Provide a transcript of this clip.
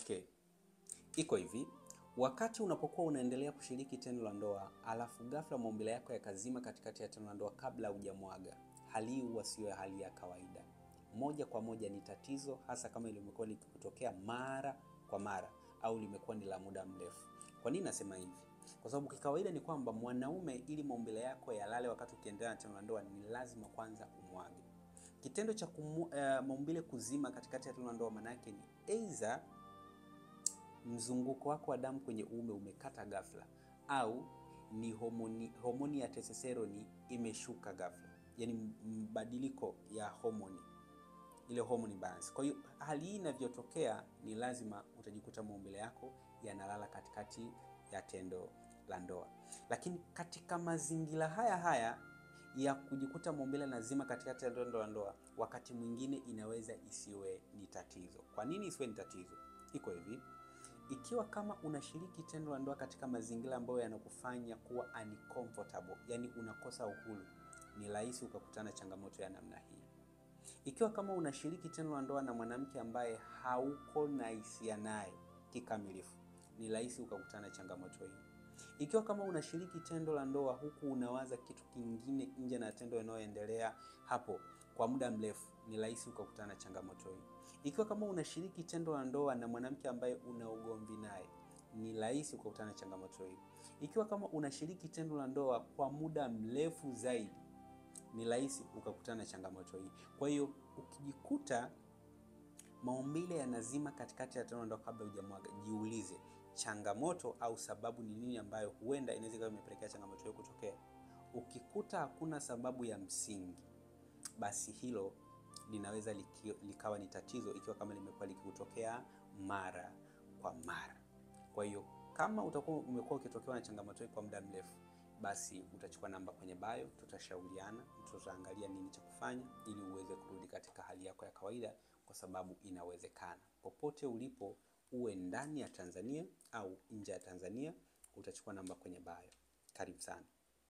Okay. Iko hivi, wakati unapokuwa unaendelea kushiriki tendo la ndoa, alafu ghafla maumbile yako yakazima katikati ya tendo la ndoa kabla hujamwaga, hali hii huwa sio hali ya kawaida. Moja kwa moja ni tatizo, hasa kama limekuwa likitokea mara kwa mara au limekuwa ni la muda mrefu. Kwa nini nasema hivi? Kwa sababu kikawaida ni kwamba mwanaume, ili maumbile yako yalale wakati ukiendelea na tendo la ndoa, ni lazima kwanza umwage. Kitendo cha maumbile kuzima katikati ya tendo la ndoa maana yake ni aidha mzunguko wako wa damu kwenye uume umekata ghafla, au ni homoni ya testosterone imeshuka ghafla, yani mbadiliko ya homoni, ile homoni balance. Kwa hiyo hali hii inavyotokea, ni lazima utajikuta maumbile yako yanalala katikati ya tendo la ndoa. Lakini katika mazingira haya ya kujikuta maumbile lazima katikati ya tendo la ndoa, wakati mwingine inaweza isiwe ni tatizo. Kwa nini isiwe ni tatizo? Iko hivi, ikiwa kama unashiriki tendo la ndoa katika mazingira ambayo yanakufanya kuwa uncomfortable, yani unakosa uhuru, ni rahisi ukakutana changamoto ya namna hii. Ikiwa kama unashiriki tendo la ndoa na mwanamke ambaye hauko na hisia naye kikamilifu, ni rahisi ukakutana changamoto hii. Ikiwa kama unashiriki tendo la ndoa huku unawaza kitu kingine nje na tendo linaloendelea hapo kwa muda mrefu, ni rahisi ukakutana changamoto hii. Ikiwa kama unashiriki tendo la ndoa na mwanamke ambaye una ugomvi naye, ni rahisi ukakutana changamoto hii. Ikiwa kama unashiriki tendo la ndoa kwa muda mrefu zaidi, ni rahisi ukakutana changamoto hii. Kwa hiyo ukijikuta maumbile yanazima katikati ya tendo la ndoa kabla hujamwaga, jiulize changamoto au sababu ni nini ambayo huenda inaweza kuwa imepelekea changamoto hiyo kutokea. Ukikuta hakuna sababu ya msingi, basi hilo linaweza likawa ni tatizo, ikiwa kama limekuwa likitokea mara kwa mara. Kwa hiyo kama umekuwa ukitokewa na changamoto hii kwa muda mrefu, basi utachukua namba kwenye bio, tutashauriana, tutaangalia nini cha kufanya ili uweze kurudi katika hali yako ya kawaida, kwa sababu inawezekana. Popote ulipo, uwe ndani ya Tanzania au nje ya Tanzania, utachukua namba kwenye bio. Karibu sana.